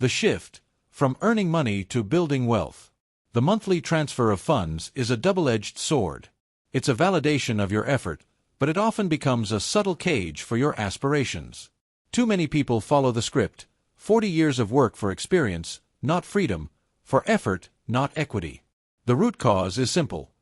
The shift from earning money to building wealth. The monthly transfer of funds is a double-edged sword. It's a validation of your effort, but it often becomes a subtle cage for your aspirations. Too many people follow the script: 40 years of work for experience, not freedom; for effort, not equity. The root cause is simple.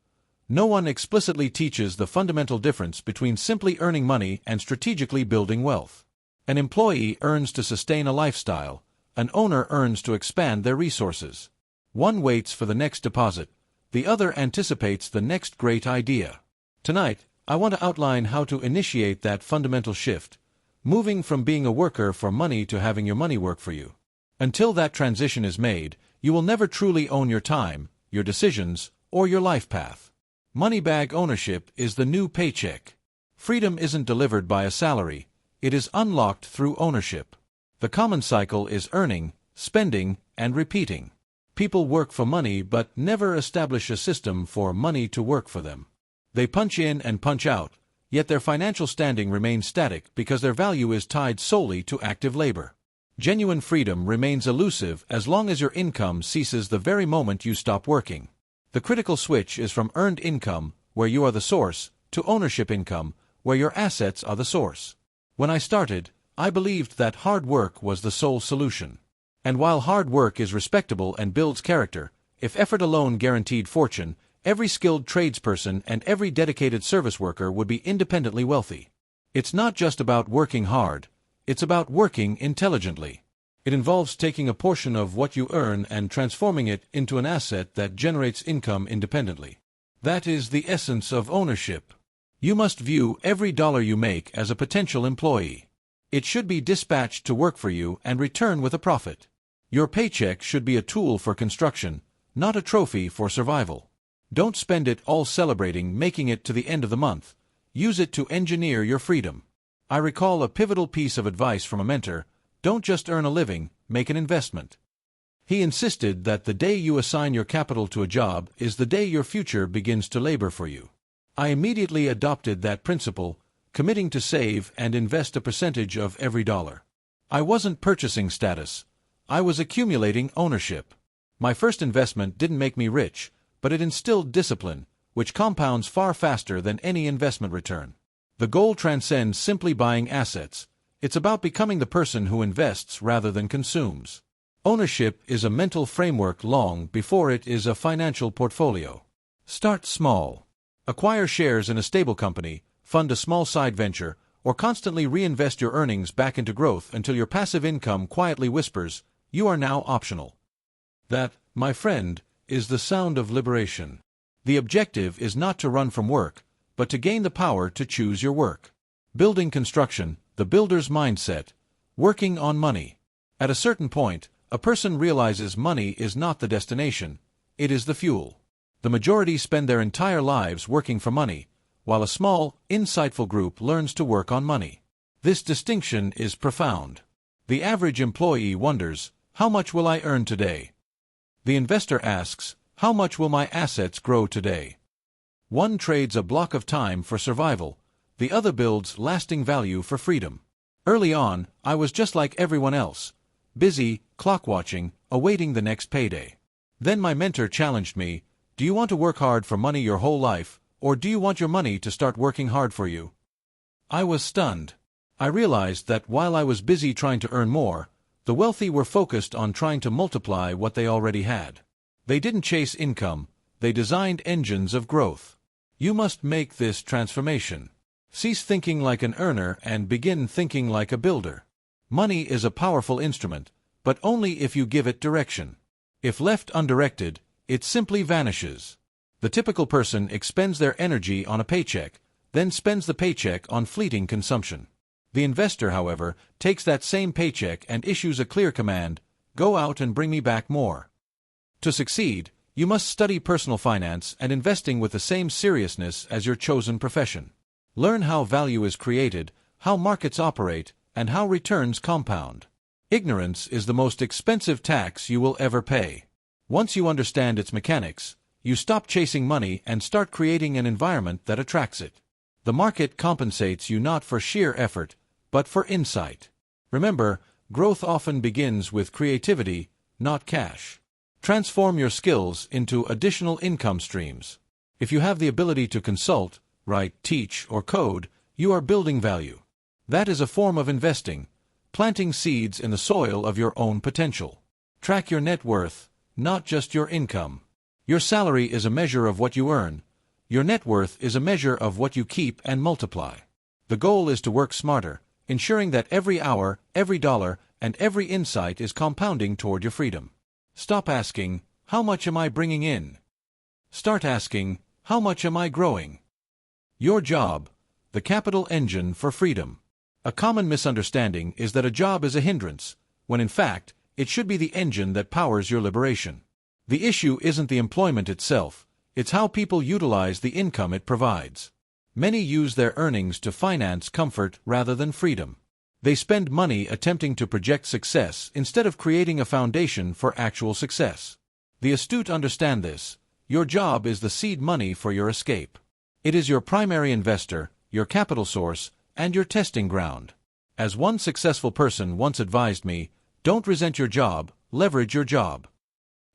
No one explicitly teaches the fundamental difference between simply earning money and strategically building wealth. An employee earns to sustain a lifestyle. An owner earns to expand their resources. One waits for the next deposit. The other anticipates the next great idea. Tonight, I want to outline how to initiate that fundamental shift, moving from being a worker for money to having your money work for you. Until that transition is made, you will never truly own your time, your decisions, or your life path. Money bag ownership is the new paycheck. Freedom isn't delivered by a salary, it is unlocked through ownership. The common cycle is earning, spending, and repeating. People work for money but never establish a system for money to work for them. They punch in and punch out, yet their financial standing remains static because their value is tied solely to active labor. Genuine freedom remains elusive as long as your income ceases the very moment you stop working. The critical switch is from earned income, where you are the source, to ownership income, where your assets are the source. When I started, I believed that hard work was the sole solution. And while hard work is respectable and builds character, if effort alone guaranteed fortune, every skilled tradesperson and every dedicated service worker would be independently wealthy. It's not just about working hard, it's about working intelligently. It involves taking a portion of what you earn and transforming it into an asset that generates income independently. That is the essence of ownership. You must view every dollar you make as a potential employee. It should be dispatched to work for you and return with a profit. Your paycheck should be a tool for construction, not a trophy for survival. Don't spend it all celebrating making it to the end of the month. Use it to engineer your freedom. I recall a pivotal piece of advice from a mentor: don't just earn a living, make an investment. He insisted that the day you assign your capital to a job is the day your future begins to labor for you. I immediately adopted that principle, committing to save and invest a percentage of every dollar. I wasn't purchasing status. I was accumulating ownership. My first investment didn't make me rich, but it instilled discipline, which compounds far faster than any investment return. The goal transcends simply buying assets. It's about becoming the person who invests rather than consumes. Ownership is a mental framework long before it is a financial portfolio. Start small. Acquire shares in a stable company, fund a small side venture, or constantly reinvest your earnings back into growth until your passive income quietly whispers, "You are now optional." That, my friend, is the sound of liberation. The objective is not to run from work, but to gain the power to choose your work. Building construction, the builder's mindset. Working on money. At a certain point, a person realizes money is not the destination, it is the fuel. The majority spend their entire lives working for money, while a small, insightful group learns to work on money. This distinction is profound. The average employee wonders, how much will I earn today? The investor asks, how much will my assets grow today? One trades a block of time for survival, the other builds lasting value for freedom. Early on, I was just like everyone else, busy, clock-watching, awaiting the next payday. Then my mentor challenged me, do you want to work hard for money your whole life, or do you want your money to start working hard for you? I was stunned. I realized that while I was busy trying to earn more, the wealthy were focused on trying to multiply what they already had. They didn't chase income, they designed engines of growth. You must make this transformation. Cease thinking like an earner and begin thinking like a builder. Money is a powerful instrument, but only if you give it direction. If left undirected, it simply vanishes. The typical person expends their energy on a paycheck, then spends the paycheck on fleeting consumption. The investor, however, takes that same paycheck and issues a clear command, go out and bring me back more. To succeed, you must study personal finance and investing with the same seriousness as your chosen profession. Learn how value is created, how markets operate, and how returns compound. Ignorance is the most expensive tax you will ever pay. Once you understand its mechanics, you stop chasing money and start creating an environment that attracts it. The market compensates you not for sheer effort, but for insight. Remember, Growth often begins with creativity, not cash. Transform your skills into additional income streams. If you have the ability to consult, write, teach, or code, you are building value. That is a form of investing, planting seeds in the soil of your own potential. Track your net worth, not just your income. Your salary is a measure of what you earn. Your net worth is a measure of what you keep and multiply. The goal is to work smarter, ensuring that every hour, every dollar, and every insight is compounding toward your freedom. Stop asking, "How much am I bringing in?" Start asking, "How much am I growing?" Your job, the capital engine for freedom. A common misunderstanding is that a job is a hindrance, when in fact, it should be the engine that powers your liberation. The issue isn't the employment itself, it's how people utilize the income it provides. Many use their earnings to finance comfort rather than freedom. They spend money attempting to project success instead of creating a foundation for actual success. The astute understand this. Your job is the seed money for your escape. It is your primary investor, your capital source, and your testing ground. As one successful person once advised me, don't resent your job, leverage your job.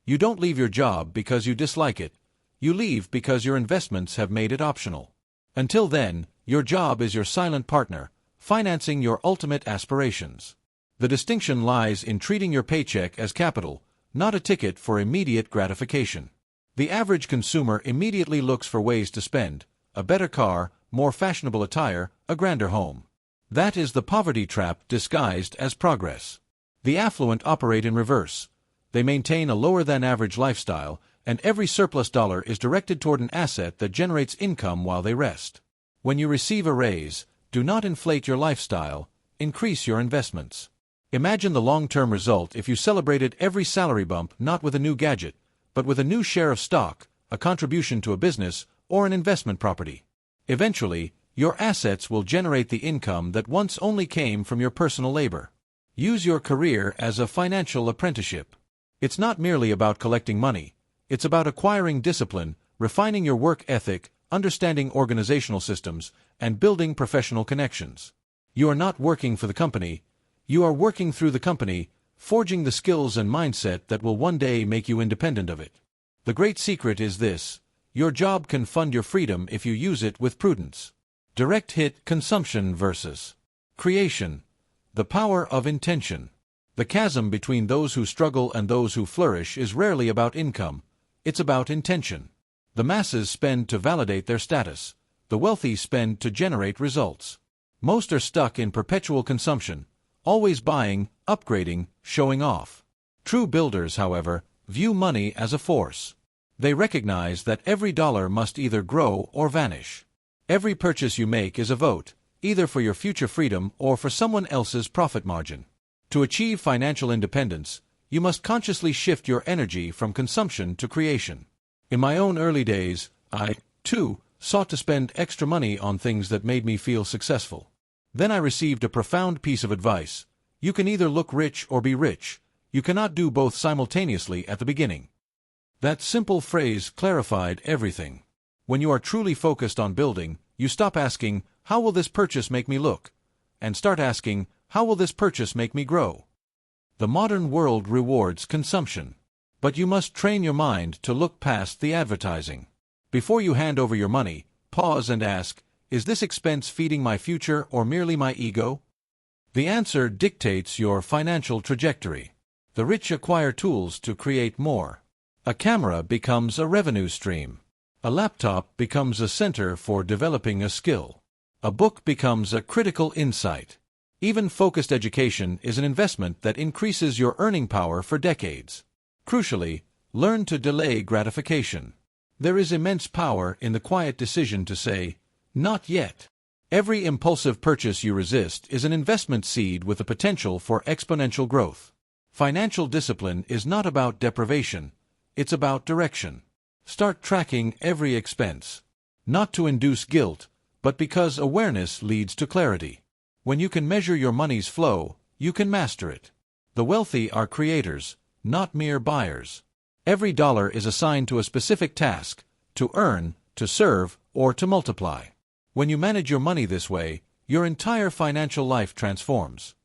You don't leave your job because you dislike it. You leave because your investments have made it optional. Until then, your job is your silent partner, financing your ultimate aspirations. The distinction lies in treating your paycheck as capital, not a ticket for immediate gratification. The average consumer immediately looks for ways to spend: a better car, more fashionable attire, a grander home. That is the poverty trap disguised as progress. The affluent operate in reverse. They maintain a lower-than-average lifestyle, and every surplus dollar is directed toward an asset that generates income while they rest. When you receive a raise, do not inflate your lifestyle, increase your investments. Imagine the long-term result if you celebrated every salary bump not with a new gadget, but with a new share of stock, a contribution to a business, or an investment property. Eventually, your assets will generate the income that once only came from your personal labor. Use your career as a financial apprenticeship. It's not merely about collecting money. It's about acquiring discipline, refining your work ethic, understanding organizational systems, and building professional connections. You are not working for the company. You are working through the company, forging the skills and mindset that will one day make you independent of it. The great secret is this: your job can fund your freedom if you use it with prudence. Direct hit consumption versus creation. The power of intention. The chasm between those who struggle and those who flourish is rarely about income. It's about intention. The masses spend to validate their status. The wealthy spend to generate results. Most are stuck in perpetual consumption, always buying, upgrading, showing off. True builders, however, view money as a force. They recognize that every dollar must either grow or vanish. Every purchase you make is a vote, either for your future freedom or for someone else's profit margin. To achieve financial independence, you must consciously shift your energy from consumption to creation. In my own early days, I, too, sought to spend extra money on things that made me feel successful. Then I received a profound piece of advice: you can either look rich or be rich. You cannot do both simultaneously at the beginning. That simple phrase clarified everything. When you are truly focused on building, you stop asking, "How will this purchase make me look?" and start asking, "How will this purchase make me grow?" The modern world rewards consumption. But you must train your mind to look past the advertising. Before you hand over your money, pause and ask, is this expense feeding my future or merely my ego? The answer dictates your financial trajectory. The rich acquire tools to create more. A camera becomes a revenue stream. A laptop becomes a center for developing a skill. A book becomes a critical insight. Even focused education is an investment that increases your earning power for decades. Crucially, learn to delay gratification. There is immense power in the quiet decision to say, "Not yet." Every impulsive purchase you resist is an investment seed with the potential for exponential growth. Financial discipline is not about deprivation, it's about direction. Start tracking every expense. Not to induce guilt, but because awareness leads to clarity. When you can measure your money's flow, you can master it. The wealthy are creators, not mere buyers. Every dollar is assigned to a specific task: to earn, to serve, or to multiply. When you manage your money this way, your entire financial life transforms.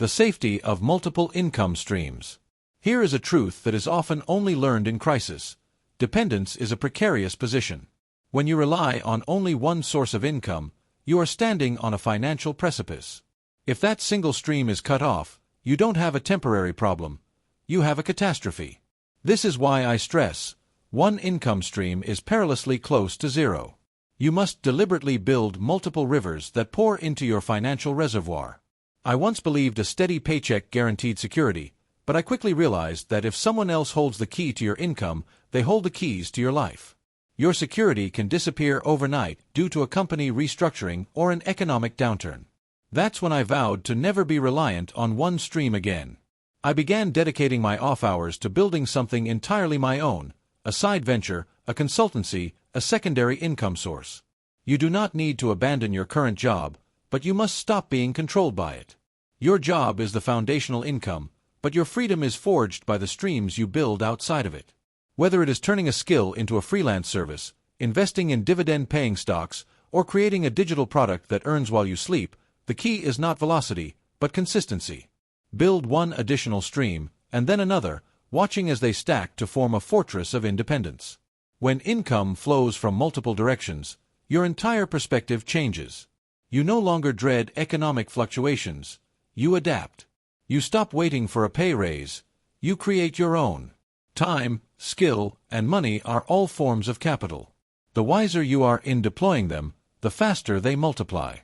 The safety of multiple income streams. Here is a truth that is often only learned in crisis. Dependence is a precarious position. When you rely on only one source of income, you are standing on a financial precipice. If that single stream is cut off, you don't have a temporary problem, you have a catastrophe. This is why I stress, one income stream is perilously close to zero. You must deliberately build multiple rivers that pour into your financial reservoir. I once believed a steady paycheck guaranteed security, but I quickly realized that if someone else holds the key to your income, they hold the keys to your life. Your security can disappear overnight due to a company restructuring or an economic downturn. That's when I vowed to never be reliant on one stream again. I began dedicating my off hours to building something entirely my own, a side venture, a consultancy, a secondary income source. You do not need to abandon your current job, but you must stop being controlled by it. Your job is the foundational income, but your freedom is forged by the streams you build outside of it. Whether it is turning a skill into a freelance service, investing in dividend-paying stocks, or creating a digital product that earns while you sleep, the key is not velocity, but consistency. Build one additional stream, and then another, watching as they stack to form a fortress of independence. When income flows from multiple directions, your entire perspective changes. You no longer dread economic fluctuations, you adapt. You stop waiting for a pay raise, you create your own. Time, skill, and money are all forms of capital. The wiser you are in deploying them, the faster they multiply.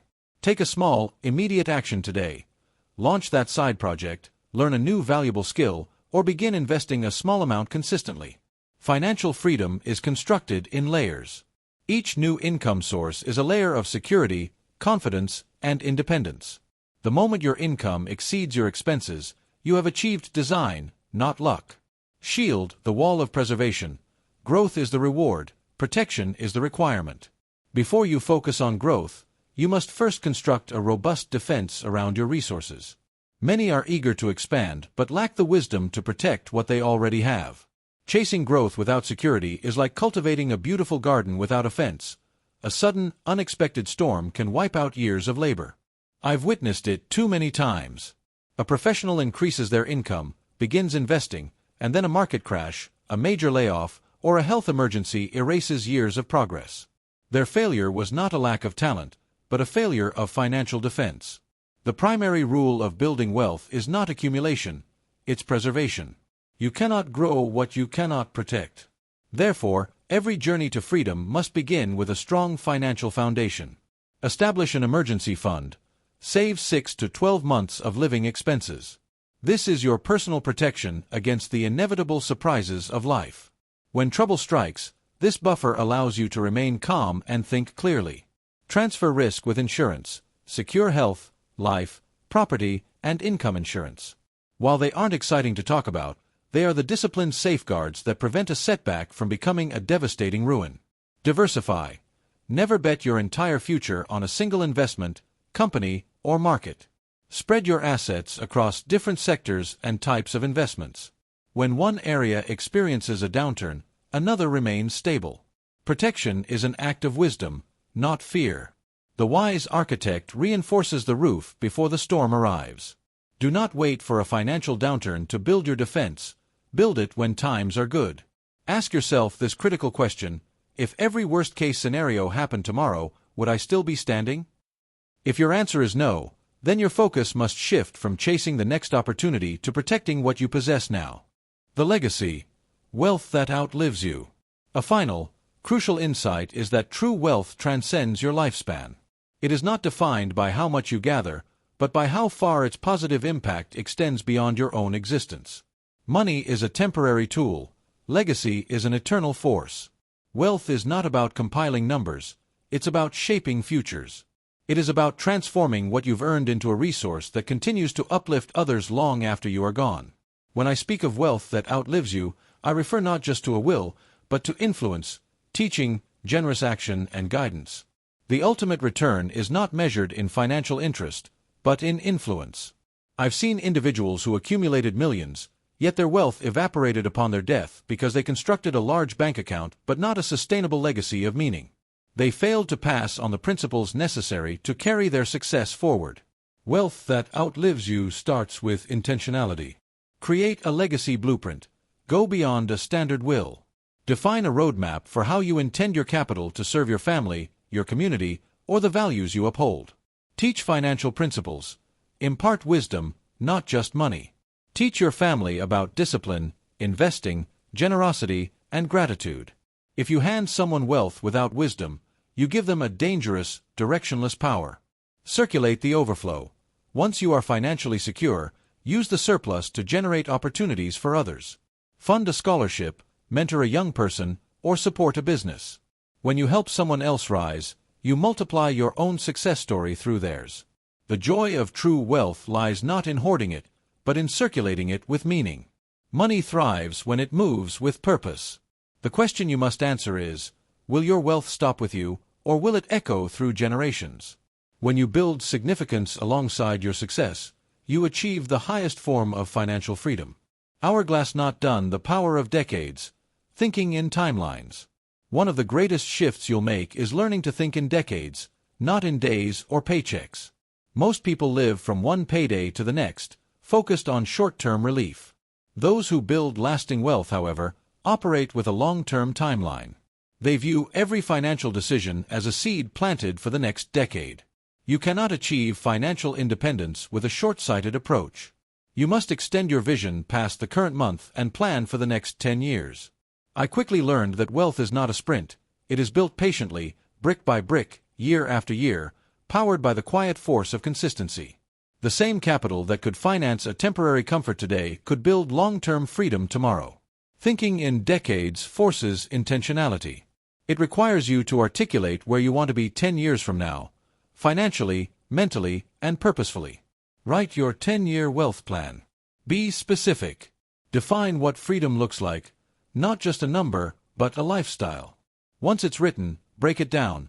Take a small, immediate action today. Launch that side project, learn a new valuable skill, or begin investing a small amount consistently. Financial freedom is constructed in layers. Each new income source is a layer of security, confidence, and independence. The moment your income exceeds your expenses, you have achieved design, not luck. Shield, the wall of preservation. Growth is the reward, protection is the requirement. Before you focus on growth, you must first construct a robust defense around your resources. Many are eager to expand but lack the wisdom to protect what they already have. Chasing growth without security is like cultivating a beautiful garden without a fence. A sudden, unexpected storm can wipe out years of labor. I've witnessed it too many times. A professional increases their income, begins investing, and then a market crash, a major layoff, or a health emergency erases years of progress. Their failure was not a lack of talent, but a failure of financial defense. The primary rule of building wealth is not accumulation, it's preservation. You cannot grow what you cannot protect. Therefore, every journey to freedom must begin with a strong financial foundation. Establish an emergency fund. Save 6 to 12 months of living expenses. This is your personal protection against the inevitable surprises of life. When trouble strikes, this buffer allows you to remain calm and think clearly. Transfer risk with insurance. Secure health, life, property, and income insurance. While they aren't exciting to talk about, they are the disciplined safeguards that prevent a setback from becoming a devastating ruin. Diversify. Never bet your entire future on a single investment, company, or market. Spread your assets across different sectors and types of investments. When one area experiences a downturn, another remains stable. Protection is an act of wisdom, not fear. The wise architect reinforces the roof before the storm arrives. Do not wait for a financial downturn to build your defense. Build it when times are good. Ask yourself this critical question: if every worst-case scenario happened tomorrow, would I still be standing? If your answer is no, then your focus must shift from chasing the next opportunity to protecting what you possess now. The legacy: wealth that outlives you. A final, crucial insight is that true wealth transcends your lifespan. It is not defined by how much you gather, but by how far its positive impact extends beyond your own existence. Money is a temporary tool. Legacy is an eternal force. Wealth is not about compiling numbers, it's about shaping futures. It is about transforming what you've earned into a resource that continues to uplift others long after you are gone. When I speak of wealth that outlives you, I refer not just to a will, but to influence, teaching, generous action, and guidance. The ultimate return is not measured in financial interest, but in influence. I've seen individuals who accumulated millions, yet their wealth evaporated upon their death because they constructed a large bank account but not a sustainable legacy of meaning. They failed to pass on the principles necessary to carry their success forward. Wealth that outlives you starts with intentionality. Create a legacy blueprint. Go beyond a standard will. Define a roadmap for how you intend your capital to serve your family, your community, or the values you uphold. Teach financial principles. Impart wisdom, not just money. Teach your family about discipline, investing, generosity, and gratitude. If you hand someone wealth without wisdom, you give them a dangerous, directionless power. Circulate the overflow. Once you are financially secure, use the surplus to generate opportunities for others. Fund a scholarship, mentor a young person, or support a business. When you help someone else rise, you multiply your own success story through theirs. The joy of true wealth lies not in hoarding it, but in circulating it with meaning. Money thrives when it moves with purpose. The question you must answer is, will your wealth stop with you, or will it echo through generations? When you build significance alongside your success, you achieve the highest form of financial freedom. Hourglass not done, the power of decades. Thinking in timelines. One of the greatest shifts you'll make is learning to think in decades, not in days or paychecks. Most people live from one payday to the next, focused on short-term relief. Those who build lasting wealth, however, operate with a long-term timeline. They view every financial decision as a seed planted for the next decade. You cannot achieve financial independence with a short-sighted approach. You must extend your vision past the current month and plan for the next 10 years. I quickly learned that wealth is not a sprint. It is built patiently, brick by brick, year after year, powered by the quiet force of consistency. The same capital that could finance a temporary comfort today could build long-term freedom tomorrow. Thinking in decades forces intentionality. It requires you to articulate where you want to be 10 years from now, financially, mentally, and purposefully. Write your 10-year wealth plan. Be specific. Define what freedom looks like, not just a number, but a lifestyle. Once it's written, break it down.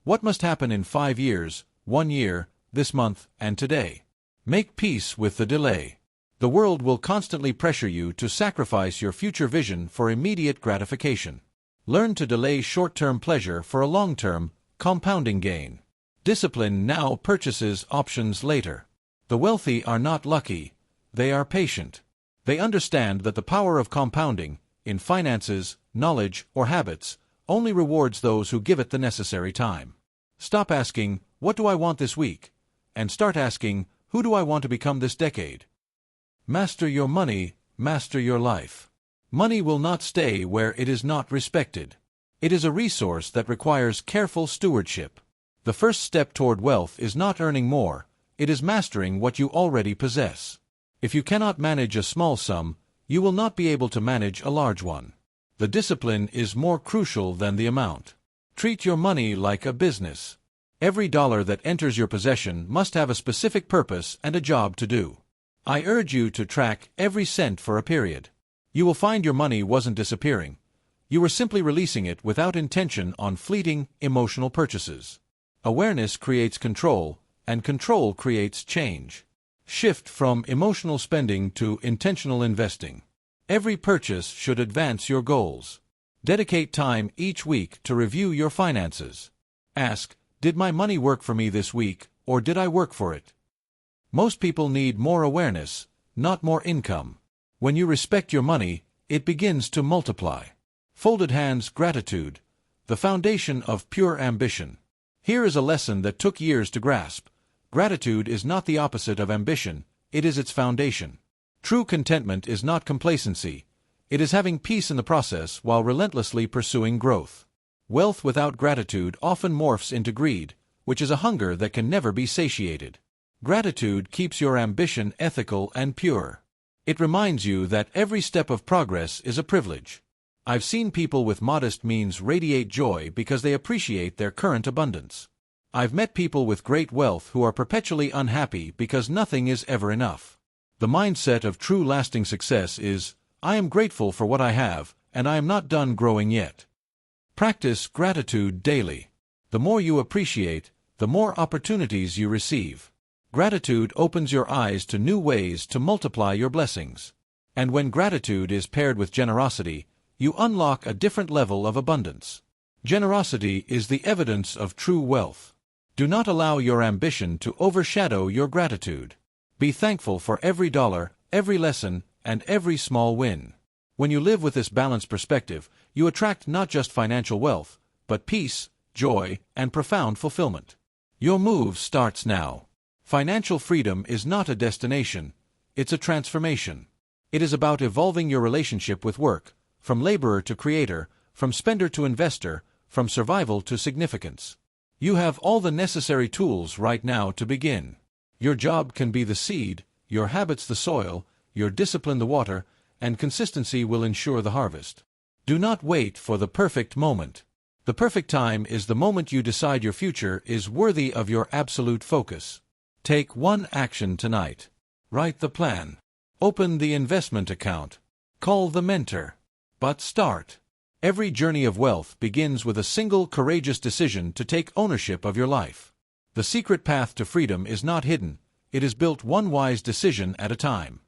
What must happen in 5 years, 1 year, this month, and today? Make peace with the delay. The world will constantly pressure you to sacrifice your future vision for immediate gratification. Learn to delay short-term pleasure for a long-term, compounding gain. Discipline now purchases options later. The wealthy are not lucky, they are patient. They understand that the power of compounding, in finances, knowledge, or habits, only rewards those who give it the necessary time. Stop asking, what do I want this week? And start asking, who do I want to become this decade? Master your money, master your life. Money will not stay where it is not respected. It is a resource that requires careful stewardship. The first step toward wealth is not earning more, it is mastering what you already possess. If you cannot manage a small sum, you will not be able to manage a large one. The discipline is more crucial than the amount. Treat your money like a business. Every dollar that enters your possession must have a specific purpose and a job to do. I urge you to track every cent for a period. You will find your money wasn't disappearing. You were simply releasing it without intention on fleeting, emotional purchases. Awareness creates control, and control creates change. Shift from emotional spending to intentional investing. Every purchase should advance your goals. Dedicate time each week to review your finances. Ask, did my money work for me this week, or did I work for it? Most people need more awareness, not more income. When you respect your money, it begins to multiply. Folded hands, gratitude, the foundation of pure ambition. Here is a lesson that took years to grasp. Gratitude is not the opposite of ambition, it is its foundation. True contentment is not complacency, it is having peace in the process while relentlessly pursuing growth. Wealth without gratitude often morphs into greed, which is a hunger that can never be satiated. Gratitude keeps your ambition ethical and pure. It reminds you that every step of progress is a privilege. I've seen people with modest means radiate joy because they appreciate their current abundance. I've met people with great wealth who are perpetually unhappy because nothing is ever enough. The mindset of true lasting success is, I am grateful for what I have, and I am not done growing yet. Practice gratitude daily. The more you appreciate, the more opportunities you receive. Gratitude opens your eyes to new ways to multiply your blessings. And when gratitude is paired with generosity, you unlock a different level of abundance. Generosity is the evidence of true wealth. Do not allow your ambition to overshadow your gratitude. Be thankful for every dollar, every lesson, and every small win. When you live with this balanced perspective, you attract not just financial wealth, but peace, joy, and profound fulfillment. Your move starts now. Financial freedom is not a destination, it's a transformation. It is about evolving your relationship with work, from laborer to creator, from spender to investor, from survival to significance. You have all the necessary tools right now to begin. Your job can be the seed, your habits the soil, your discipline the water, and consistency will ensure the harvest. Do not wait for the perfect moment. The perfect time is the moment you decide your future is worthy of your absolute focus. Take one action tonight. Write the plan. Open the investment account. Call the mentor. But start. Every journey of wealth begins with a single courageous decision to take ownership of your life. The secret path to freedom is not hidden, it is built one wise decision at a time.